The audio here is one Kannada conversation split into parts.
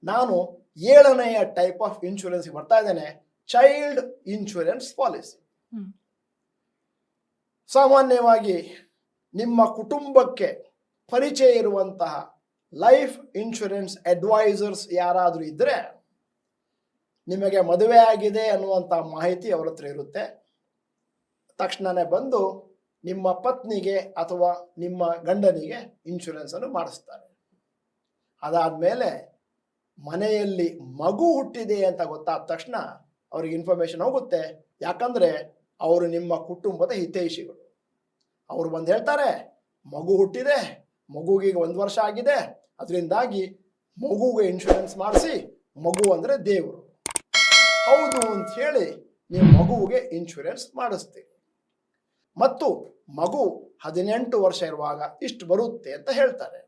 ನಾನು 7ನೆಯ ಟೈಪ್ ಆಫ್ ಇನ್ಶೂರೆನ್ಸ್ ಬರ್ತಾ ಇದ್ದೇನೆ, ಚೈಲ್ಡ್ ಇನ್ಶೂರೆನ್ಸ್ ಪಾಲಿಸಿ. ಸಾಮಾನ್ಯವಾಗಿ ನಿಮ್ಮ ಕುಟುಂಬಕ್ಕೆ ಪರಿಚಯ ಇರುವಂತಹ ಲೈಫ್ ಇನ್ಶೂರೆನ್ಸ್ ಅಡ್ವೈಸರ್ಸ್ ಯಾರಾದರೂ ಇದ್ದರೆ ನಿಮಗೆ ಮದುವೆ ಆಗಿದೆ ಅನ್ನುವಂಥ ಮಾಹಿತಿ ಅವರ ಹತ್ರ ಇರುತ್ತೆ. ತಕ್ಷಣನೇ ಬಂದು ನಿಮ್ಮ ಪತ್ನಿಗೆ ಅಥವಾ ನಿಮ್ಮ ಗಂಡನಿಗೆ ಇನ್ಶೂರೆನ್ಸ್ ಅನ್ನು ಮಾಡಿಸ್ತಾರೆ. ಅದಾದಮೇಲೆ ಮನೆಯಲ್ಲಿ ಮಗು ಹುಟ್ಟಿದೆ ಅಂತ ಗೊತ್ತಾದ ತಕ್ಷಣ ಅವ್ರಿಗೆ ಇನ್ಫಾರ್ಮೇಶನ್ ಹೋಗುತ್ತೆ. ಯಾಕಂದರೆ ಅವರು ನಿಮ್ಮ ಕುಟುಂಬದ ಹಿತೈಷಿಗಳು. ಅವರು ಬಂದು ಹೇಳ್ತಾರೆ, ಮಗು ಹುಟ್ಟಿದೆ, ಮಗುವಿಗೆ 1 ವರ್ಷ ಆಗಿದೆ, ಅದರಿಂದಾಗಿ ಮಗುಗೆ ಇನ್ಶೂರೆನ್ಸ್ ಮಾಡಿಸಿ, ಮಗು ಅಂದರೆ ದೇವರು. ಹೌದು ಅಂತ ಹೇಳಿ ನೀವು ಮಗುವಿಗೆ ಇನ್ಶೂರೆನ್ಸ್ ಮಾಡಿಸ್ತೀರಿ. ಮತ್ತು ಮಗು 18 ವರ್ಷ ಇರುವಾಗ ಇಷ್ಟು ಬರುತ್ತೆ ಅಂತ ಹೇಳ್ತಾರೆ.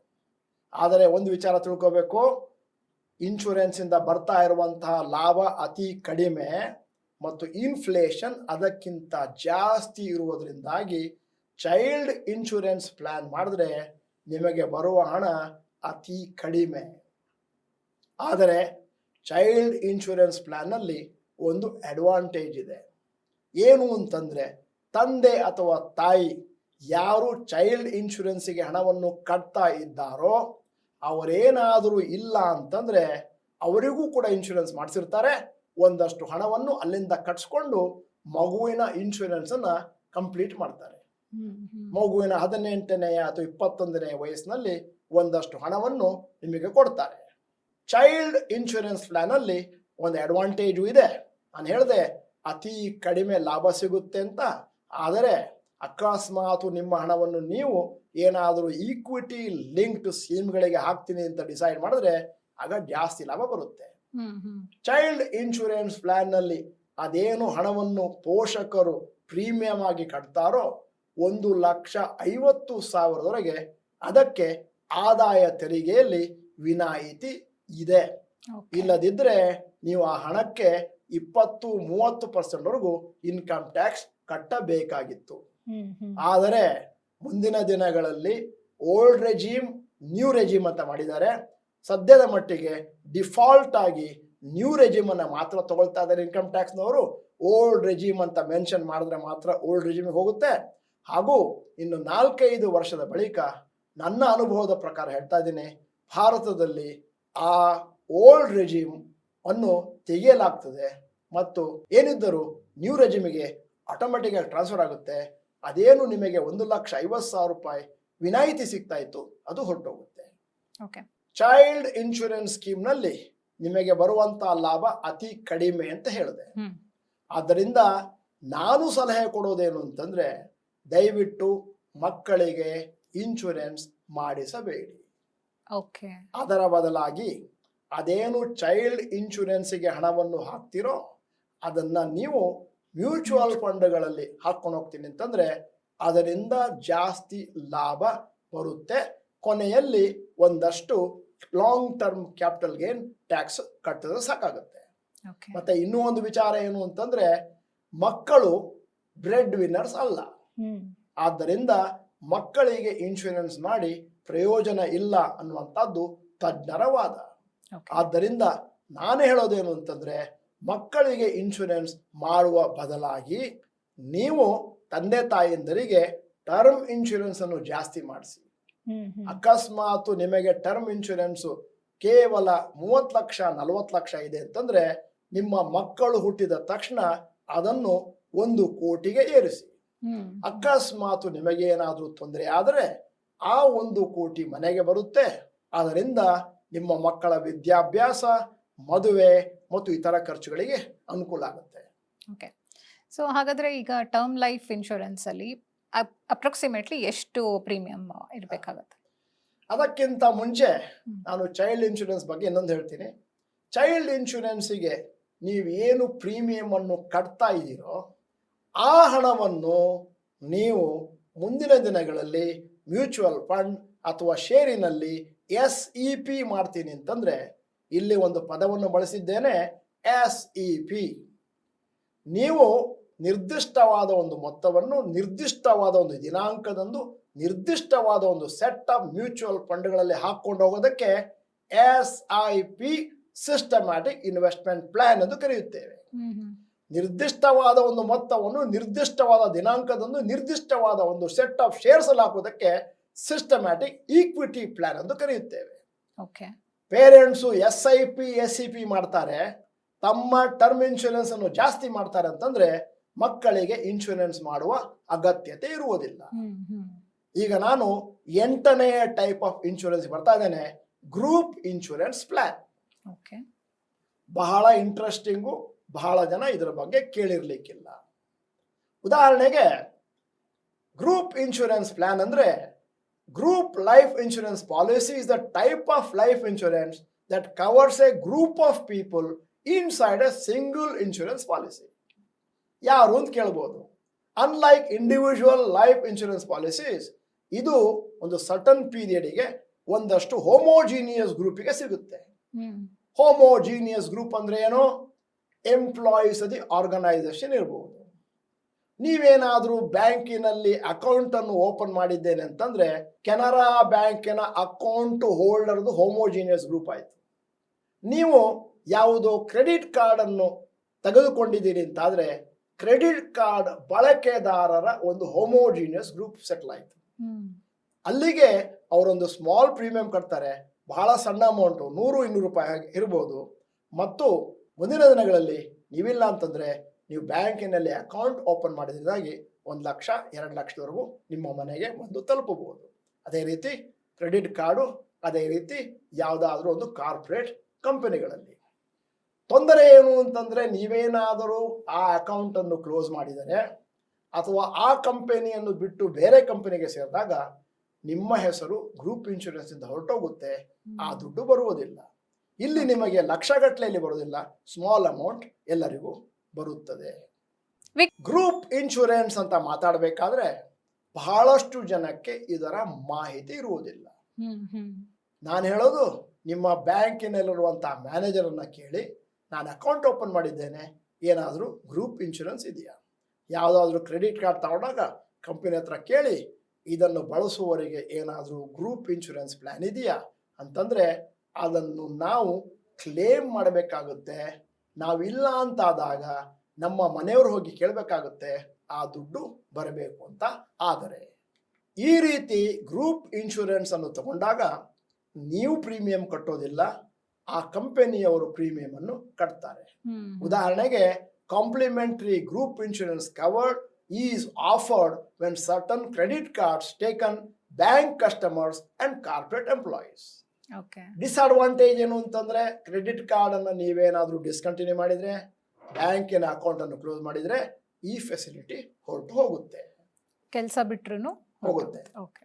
ಆದರೆ ಒಂದು ವಿಚಾರ ತಿಳ್ಕೋಬೇಕು, ಇನ್ಶೂರೆನ್ಸಿಂದ ಬರ್ತಾ ಇರುವಂತಹ ಲಾಭ ಅತಿ ಕಡಿಮೆ ಮತ್ತು ಇನ್ಫ್ಲೇಷನ್ ಅದಕ್ಕಿಂತ ಜಾಸ್ತಿ ಇರುವುದರಿಂದಾಗಿ ಚೈಲ್ಡ್ ಇನ್ಶೂರೆನ್ಸ್ ಪ್ಲಾನ್ ಮಾಡಿದ್ರೆ ನಿಮಗೆ ಬರುವ ಹಣ ಅತಿ ಕಡಿಮೆ. ಆದರೆ ಚೈಲ್ಡ್ ಇನ್ಶೂರೆನ್ಸ್ ಪ್ಲಾನ್ನಲ್ಲಿ ಒಂದು ಅಡ್ವಾಂಟೇಜ್ ಇದೆ. ಏನು ಅಂತಂದರೆ, ತಂದೆ ಅಥವಾ ತಾಯಿ ಯಾರು ಚೈಲ್ಡ್ ಇನ್ಶೂರೆನ್ಸಿಗೆ ಹಣವನ್ನು ಕಟ್ತಾ ಇದ್ದಾರೋ ಅವರೇನಾದರೂ ಇಲ್ಲ ಅಂತಂದರೆ ಅವರಿಗೂ ಕೂಡ ಇನ್ಶೂರೆನ್ಸ್ ಮಾಡಿಸಿರ್ತಾರೆ. ಒಂದಷ್ಟು ಹಣವನ್ನು ಅಲ್ಲಿಂದ ಕಟ್ಸ್ಕೊಂಡು ಮಗುವಿನ ಇನ್ಶೂರೆನ್ಸನ್ನು ಕಂಪ್ಲೀಟ್ ಮಾಡ್ತಾರೆ. ಮಗುವಿನ 18ನೇ ಅಥವಾ 21ನೇ ವಯಸ್ಸಿನಲ್ಲಿ ಒಂದಷ್ಟು ಹಣವನ್ನು ನಿಮಗೆ ಕೊಡ್ತಾರೆ. ಚೈಲ್ಡ್ ಇನ್ಶೂರೆನ್ಸ್ ಪ್ಲಾನಲ್ಲಿ ಒಂದು ಅಡ್ವಾಂಟೇಜು ಇದೆ. ನಾನು ಹೇಳಿದೆ ಅತಿ ಕಡಿಮೆ ಲಾಭ ಸಿಗುತ್ತೆ ಅಂತ. ಆದರೆ ಅಕಸ್ಮಾತ್ ನಿಮ್ಮ ಹಣವನ್ನು ನೀವು ಏನಾದರೂ ಈಕ್ವಿಟಿ ಲಿಂಕ್ಡ್ ಸ್ಕೀಮ್ಗಳಿಗೆ ಹಾಕ್ತೀನಿ ಅಂತ ಡಿಸೈಡ್ ಮಾಡಿದ್ರೆ ಆಗ ಜಾಸ್ತಿ ಲಾಭ ಬರುತ್ತೆ. ಚೈಲ್ಡ್ ಇನ್ಶೂರೆನ್ಸ್ ಪ್ಲಾನ್ನಲ್ಲಿ ಅದೇನು ಹಣವನ್ನು ಪೋಷಕರು ಪ್ರೀಮಿಯಂ ಆಗಿ ಕಟ್ತಾರೋ 1,50,000 ಅದಕ್ಕೆ ಆದಾಯ ತೆರಿಗೆಯಲ್ಲಿ ವಿನಾಯಿತಿ ಇದೆ. ಇಲ್ಲದಿದ್ದರೆ ನೀವು ಆ ಹಣಕ್ಕೆ 20-30% ಇನ್ಕಮ್ ಟ್ಯಾಕ್ಸ್ ಕಟ್ಟಬೇಕಾಗಿತ್ತು. ಆದರೆ ಮುಂದಿನ ದಿನಗಳಲ್ಲಿ ಓಲ್ಡ್ ರೆಜಿಮ್, ನ್ಯೂ ರೆಜಿಮ್ ಅಂತ ಮಾಡಿದ್ದಾರೆ. ಸದ್ಯದ ಮಟ್ಟಿಗೆ ಡಿಫಾಲ್ಟ್ ಆಗಿ ನ್ಯೂ ರೆಜಿಮ್ ಅನ್ನ ಮಾತ್ರ ತಗೊಳ್ತಾ ಇದ್ದಾರೆ ಇನ್ಕಮ್ ಟ್ಯಾಕ್ಸ್ನವರು. ಓಲ್ಡ್ ರೆಜಿಮ್ ಅಂತ ಮೆನ್ಷನ್ ಮಾಡಿದ್ರೆ ಮಾತ್ರ ಓಲ್ಡ್ ರೆಜಿಮಿಗೆ ಹೋಗುತ್ತೆ. ಹಾಗೂ ಇನ್ನು 4-5 ವರ್ಷದ ಬಳಿಕ ನನ್ನ ಅನುಭವದ ಪ್ರಕಾರ ಹೇಳ್ತಾ ಇದ್ದೀನಿ, ಭಾರತದಲ್ಲಿ ಆ ಓಲ್ಡ್ ರೆಜಿಮ್ ಅನ್ನು ತೆಗೆಯಲಾಗ್ತದೆ ಮತ್ತು ಏನಿದ್ದರೂ ನ್ಯೂ ರೆಜಿಮಿಗೆ ಆಟೋಮೆಟಿಕ್ ಆಗಿ ಟ್ರಾನ್ಸ್ಫರ್ ಆಗುತ್ತೆ. ಅದೇನು ನಿಮಗೆ 1,50,000 ವಿನಾಯಿತಿ ಸಿಗ್ತಾ ಇತ್ತು ಅದು ಹೊರಟೋಗುತ್ತೆ. ಚೈಲ್ಡ್ ಇನ್ಶೂರೆನ್ಸ್ ಸ್ಕೀಮ್ನಲ್ಲಿ ನಿಮಗೆ ಬರುವಂತಹ ಲಾಭ ಅತಿ ಕಡಿಮೆ ಅಂತ ಹೇಳಿದೆ. ಆದ್ದರಿಂದ ನಾನು ಸಲಹೆ ಕೊಡೋದೇನು ಅಂತಂದ್ರೆ, ದಯವಿಟ್ಟು ಮಕ್ಕಳಿಗೆ ಇನ್ಶೂರೆನ್ಸ್ ಮಾಡಿಸಬೇಡಿ. ಅದರ ಬದಲಾಗಿ ಅದೇನು ಚೈಲ್ಡ್ ಇನ್ಶೂರೆನ್ಸಿಗೆ ಹಣವನ್ನು ಹಾಕ್ತಿರೋ ಅದನ್ನ ನೀವು ಮ್ಯೂಚುವಲ್ ಫಂಡ್ಗಳಲ್ಲಿ ಹಾಕೊಂಡು ಹೋಗ್ತೀನಿ ಅಂತಂದ್ರೆ ಅದರಿಂದ ಜಾಸ್ತಿ ಲಾಭ ಬರುತ್ತೆ. ಕೊನೆಯಲ್ಲಿ ಒಂದಷ್ಟು long term capital gain tax ಕಟ್ಟಿದ್ರೆ ಸಾಕಾಗುತ್ತೆ. ಮತ್ತೆ ಇನ್ನೂ ಒಂದು ವಿಚಾರ ಏನು ಅಂತಂದ್ರೆ, ಮಕ್ಕಳು ಬ್ರೆಡ್ ವಿನ್ನರ್ಸ್ ಅಲ್ಲ. ಆದ್ದರಿಂದ ಮಕ್ಕಳಿಗೆ ಇನ್ಶೂರೆನ್ಸ್ ಮಾಡಿ ಪ್ರಯೋಜನ ಇಲ್ಲ ಅನ್ನುವಂಥದ್ದು ತಜ್ಞರ ವಾದ. ಆದ್ದರಿಂದ ನಾನು ಹೇಳೋದೇನು ಅಂತಂದ್ರೆ, ಮಕ್ಕಳಿಗೆ ಇನ್ಶೂರೆನ್ಸ್ ಮಾಡುವ ಬದಲಾಗಿ ನೀವು ತಂದೆ ತಾಯಿಯಂದರಿಗೆ ಟರ್ಮ್ ಇನ್ಶೂರೆನ್ಸ್ ಅನ್ನು ಜಾಸ್ತಿ ಮಾಡಿಸಿ. ಅಕಸ್ಮಾತ್ ನಿಮಗೆ ಟರ್ಮ್ ಇನ್ಶೂರೆನ್ಸ್ ಕೇವಲ 30 ಲಕ್ಷ 40 ಲಕ್ಷ ಇದೆ ಅಂತಂದ್ರೆ ನಿಮ್ಮ ಮಕ್ಕಳು ಹುಟ್ಟಿದ ತಕ್ಷಣ ಅದನ್ನು 1 ಕೋಟಿಗೆ ಏರಿಸಿ. ಅಕಸ್ಮಾತ್ ನಿಮಗೆ ಏನಾದರೂ ತೊಂದರೆ ಆದರೆ ಆ 1 ಕೋಟಿ ಮನೆಗೆ ಬರುತ್ತೆ. ಅದರಿಂದ ನಿಮ್ಮ ಮಕ್ಕಳ ವಿದ್ಯಾಭ್ಯಾಸ, ಮದುವೆ ಮತ್ತು ಇತರ ಖರ್ಚುಗಳಿಗೆ ಅನುಕೂಲ ಆಗುತ್ತೆ. ಓಕೆ, ಸೊ ಹಾಗಾದ್ರೆ ಈಗ ಟರ್ಮ್ ಲೈಫ್ ಇನ್ಶೂರೆನ್ಸ್ ಅಲ್ಲಿ ಅಪ್ರಾಕ್ಸಿಮೇಟ್ಲಿ ಎಷ್ಟು ಪ್ರೀಮಿಯಂ ಇರಬೇಕಾಗುತ್ತೆ? ಅದಕ್ಕಿಂತ ಮುಂಚೆ ನಾನು ಚೈಲ್ಡ್ ಇನ್ಶೂರೆನ್ಸ್ ಬಗ್ಗೆ ಇನ್ನೊಂದು ಹೇಳ್ತೀನಿ. ಚೈಲ್ಡ್ ಇನ್ಶೂರೆನ್ಸಿಗೆ ನೀವು ಏನು ಪ್ರೀಮಿಯಂ ಅನ್ನು ಕಟ್ತಾ ಇದ್ದೀರೋ ಆ ಹಣವನ್ನು ನೀವು ಮುಂದಿನ ದಿನಗಳಲ್ಲಿ ಮ್ಯೂಚುವಲ್ ಫಂಡ್ ಅಥವಾ ಷೇರಿನಲ್ಲಿ SEP ಮಾಡ್ತೀನಿ ಅಂತಂದ್ರೆ, ಇಲ್ಲಿ ಒಂದು ಪದವನ್ನು ಬಳಸಿದ್ದೇನೆ, SEP. ನೀವು ನಿರ್ದಿಷ್ಟವಾದ ಒಂದು ಮೊತ್ತವನ್ನು ನಿರ್ದಿಷ್ಟವಾದ ಒಂದು ದಿನಾಂಕದಂದು ನಿರ್ದಿಷ್ಟವಾದ ಒಂದು ಸೆಟ್ ಆಫ್ ಮ್ಯೂಚುವಲ್ ಫಂಡ್ಗಳಲ್ಲಿ ಹಾಕೊಂಡು ಹೋಗೋದಕ್ಕೆ SIP ಸಿಸ್ಟಮ್ಯಾಟಿಕ್ ಇನ್ವೆಸ್ಟ್ಮೆಂಟ್ ಪ್ಲಾನ್ ಎಂದು ಕರೆಯುತ್ತೇವೆ. ಹ್ಮ್ ಹ್ಮ್ ನಿರ್ದಿಷ್ಟವಾದ ಒಂದು ಮೊತ್ತವನ್ನು ನಿರ್ದಿಷ್ಟವಾದ ದಿನಾಂಕದಂದು ನಿರ್ದಿಷ್ಟವಾದ ಒಂದು ಸೆಟ್ ಆಫ್ ಶೇರ್ಸ್ ಅಲ್ಲಿ ಹಾಕುವುದಕ್ಕೆ ಸಿಸ್ಟಮ್ಯಾಟಿಕ್ ಈಕ್ವಿಟಿ ಪ್ಲಾನ್ ಎಂದು ಕರೆಯುತ್ತೇವೆ. ಓಕೆ. ಪೇರೆಂಟ್ಸು SIP SEP ಮಾಡ್ತಾರೆ, ತಮ್ಮ ಟರ್ಮ್ ಇನ್ಶೂರೆನ್ಸ್ ಅನ್ನು ಜಾಸ್ತಿ ಮಾಡ್ತಾರೆ ಅಂತಂದ್ರೆ ಮಕ್ಕಳಿಗೆ ಇನ್ಶೂರೆನ್ಸ್ ಮಾಡುವ ಅಗತ್ಯತೆ ಇರುವುದಿಲ್ಲ. ಹ್ಮ್ ಹ್ಮ್ ಈಗ ನಾನು 8ನೇ ಟೈಪ್ ಆಫ್ ಇನ್ಶೂರೆನ್ಸ್ ಬರ್ತಾ ಇದ್ದೇನೆ, ಗ್ರೂಪ್ ಇನ್ಶೂರೆನ್ಸ್ ಪ್ಲಾನ್. ಓಕೆ. ಬಹಳ ಇಂಟ್ರೆಸ್ಟಿಂಗು, ಬಹಳ ಜನ ಇದರ ಬಗ್ಗೆ ಕೇಳಿರ್ಲಿಕ್ಕಿಲ್ಲ. ಉದಾಹರಣೆಗೆ ಗ್ರೂಪ್ ಇನ್ಶೂರೆನ್ಸ್ ಪ್ಲಾನ್ ಅಂದ್ರೆ group life insurance policy is the type of life insurance that covers A group of people inside A single insurance policy. ಯಾರು ಅಂತ ಕೇಳ್ಬೋದು. Unlike individual life insurance policies, ಇದು ಒಂದು ಸರ್ಟನ್ ಪೀರಿಯಡ್ಗೆ ಒಂದಷ್ಟು ಹೋಮೋಜೀನಿಯಸ್ ಗ್ರೂಪಿಗೆ ಸಿಗುತ್ತೆ. ಹ್ಮ್ ಹೋಮೋಜೀನಿಯಸ್ ಗ್ರೂಪ್ ಅಂದ್ರೆ ಏನು? ಎಂಪ್ಲಾಯೀಸ್ ದಿ ಆರ್ಗನೈಸೇಷನ್ ಇರಬಹುದು. ನೀವೇನಾದ್ರೂ ಬ್ಯಾಂಕಿನಲ್ಲಿ ಅಕೌಂಟ್ ಅನ್ನು ಓಪನ್ ಮಾಡಿದ್ದೇನೆ ಅಂತಂದ್ರೆ ಕೆನರಾ ಬ್ಯಾಂಕಿನ ಅಕೌಂಟ್ ಹೋಲ್ಡರ್ದು ಹೋಮೋಜೀನಿಯಸ್ ಗ್ರೂಪ್ ಆಯ್ತು. ನೀವು ಯಾವುದೋ ಕ್ರೆಡಿಟ್ ಕಾರ್ಡ್ ಅನ್ನು ತೆಗೆದುಕೊಂಡಿದ್ದೀರಿ ಅಂತಾದ್ರೆ ಕ್ರೆಡಿಟ್ ಕಾರ್ಡ್ ಬಳಕೆದಾರರ ಒಂದು ಹೋಮೋಜೀನಿಯಸ್ ಗ್ರೂಪ್ ಸೆಟ್ಲ್ ಆಯ್ತು. ಹ್ಮ್ ಅಲ್ಲಿಗೆ ಅವರೊಂದು ಸ್ಮಾಲ್ ಪ್ರೀಮಿಯಂ ಕಟ್ತಾರೆ, ಬಹಳ ಸಣ್ಣ ಅಮೌಂಟು, 100-200 ರೂಪಾಯಿ ಇರ್ಬೋದು. ಮತ್ತು ಮುಂದಿನ ದಿನಗಳಲ್ಲಿ ನೀವಿಲ್ಲ ಅಂತಂದ್ರೆ ನೀವು ಬ್ಯಾಂಕಿನಲ್ಲಿ ಅಕೌಂಟ್ ಓಪನ್ ಮಾಡಿದಾಗಿ 1 ಲಕ್ಷ 2 ಲಕ್ಷದವರೆಗೂ ನಿಮ್ಮ ಮನೆಗೆ ಬಂದು ತಲುಪಬಹುದು. ಅದೇ ರೀತಿ ಕ್ರೆಡಿಟ್ ಕಾರ್ಡು, ಅದೇ ರೀತಿ ಯಾವುದಾದ್ರೂ ಒಂದು ಕಾರ್ಪೊರೇಟ್ ಕಂಪನಿಗಳಲ್ಲಿ. ತೊಂದರೆ ಏನು ಅಂತಂದ್ರೆ ನೀವೇನಾದರೂ ಆ ಅಕೌಂಟ್ ಅನ್ನು ಕ್ಲೋಸ್ ಮಾಡಿದರೆ ಅಥವಾ ಆ ಕಂಪನಿಯನ್ನು ಬಿಟ್ಟು ಬೇರೆ ಕಂಪನಿಗೆ ಸೇರಿದಾಗ ನಿಮ್ಮ ಹೆಸರು ಗ್ರೂಪ್ ಇನ್ಶೂರೆನ್ಸ್ ಇಂದ ಹೊರಟೋಗುತ್ತೆ, ಆ ದುಡ್ಡು ಬರುವುದಿಲ್ಲ. ಇಲ್ಲಿ ನಿಮಗೆ ಲಕ್ಷಗಟ್ಟಲೆಯಲ್ಲಿ ಬರುವುದಿಲ್ಲ, ಸ್ಮಾಲ್ ಅಮೌಂಟ್ ಎಲ್ಲರಿಗೂ ಬರುತ್ತದೆ. ಗ್ರೂಪ್ ಇನ್ಶೂರೆನ್ಸ್ ಅಂತ ಮಾತಾಡಬೇಕಾದ್ರೆ ಬಹಳಷ್ಟು ಜನಕ್ಕೆ ಇದರ ಮಾಹಿತಿ ಇರುವುದಿಲ್ಲ. ಹ್ಮ್ ಹ್ಮ್ ನಾನು ಹೇಳೋದು, ನಿಮ್ಮ ಬ್ಯಾಂಕಿನಲ್ಲಿರುವಂತಹ ಮ್ಯಾನೇಜರ್ ಅನ್ನ ಕೇಳಿ, ನಾನು ಅಕೌಂಟ್ ಓಪನ್ ಮಾಡಿದ್ದೇನೆ, ಏನಾದರೂ ಗ್ರೂಪ್ ಇನ್ಶೂರೆನ್ಸ್ ಇದೆಯಾ? ಯಾವುದಾದ್ರೂ ಕ್ರೆಡಿಟ್ ಕಾರ್ಡ್ ತಗೊಂಡಾಗ ಕಂಪನಿ ಹತ್ರ ಕೇಳಿ, ಇದನ್ನು ಬಳಸುವವರಿಗೆ ಏನಾದರೂ ಗ್ರೂಪ್ ಇನ್ಶೂರೆನ್ಸ್ ಪ್ಲಾನ್ ಇದೆಯಾ ಅಂತಂದ್ರೆ ಅದನ್ನು ನಾವು ಕ್ಲೇಮ್ ಮಾಡಬೇಕಾಗುತ್ತೆ. ನಾವಿಲ್ಲ ಅಂತಾದಾಗ ನಮ್ಮ ಮನೆಯವರು ಹೋಗಿ ಕೇಳಬೇಕಾಗುತ್ತೆ, ಆ ದುಡ್ಡು ಬರಬೇಕು ಅಂತ. ಆದರೆ ಈ ರೀತಿ ಗ್ರೂಪ್ ಇನ್ಶೂರೆನ್ಸ್ ಅನ್ನು ತಗೊಂಡಾಗ ನೀವು ಪ್ರೀಮಿಯಂ ಕಟ್ಟೋದಿಲ್ಲ, ಆ ಕಂಪನಿಯವರು ಪ್ರೀಮಿಯಂ ಅನ್ನು ಕಟ್ತಾರೆ. ಹ್ಮ್ ಉದಾಹರಣೆಗೆ complementary group insurance covered is offered when certain credit cards taken bank customers and corporate employees. Okay. Disadvantage ಏನು ಅಂತಂದ್ರೆ ಕ್ರೆಡಿಟ್ ಕಾರ್ಡ್ ಅನ್ನು ನೀವೇನಾದ್ರೂ ಡಿಸ್ಕಂಟಿನ್ಯೂ ಮಾಡಿದ್ರೆ, ಬ್ಯಾಂಕಿನ ಅಕೌಂಟ್ ಅನ್ನು ಕ್ಲೋಸ್ ಮಾಡಿದ್ರೆ ಈ ಫೆಸಿಲಿಟಿ ಹೊರಟು ಹೋಗುತ್ತೆ, ಕೆಲಸ ಬಿಟ್ರು ಹೋಗುತ್ತೆ. ಓಕೆ.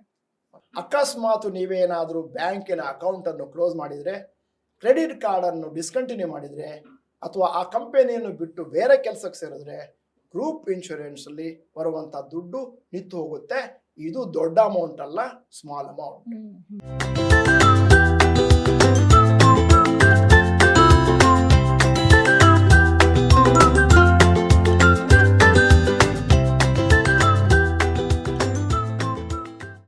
ಅಕಸ್ಮಾತ್ ನೀವೇನಾದ್ರೂ ಬ್ಯಾಂಕಿನ ಅಕೌಂಟ್ ಅನ್ನು ಕ್ಲೋಸ್ ಮಾಡಿದ್ರೆ, ಕ್ರೆಡಿಟ್ ಕಾರ್ಡ್ ಅನ್ನು ಡಿಸ್ಕಂಟಿನ್ಯೂ ಮಾಡಿದ್ರೆ ಅಥವಾ ಆ ಕಂಪನಿಯನ್ನು ಬಿಟ್ಟು ಬೇರೆ ಕೆಲಸಕ್ಕೆ ಸೇರಿದ್ರೆ ಗ್ರೂಪ್ ಇನ್ಶೂರೆನ್ಸ್ ಅಲ್ಲಿ ಬರುವಂತ ದುಡ್ಡು ನಿಂತು ಹೋಗುತ್ತೆ. ಇದು ದೊಡ್ಡ ಅಮೌಂಟ್ ಅಲ್ಲ, ಸ್ಮಾಲ್ ಅಮೌಂಟ್.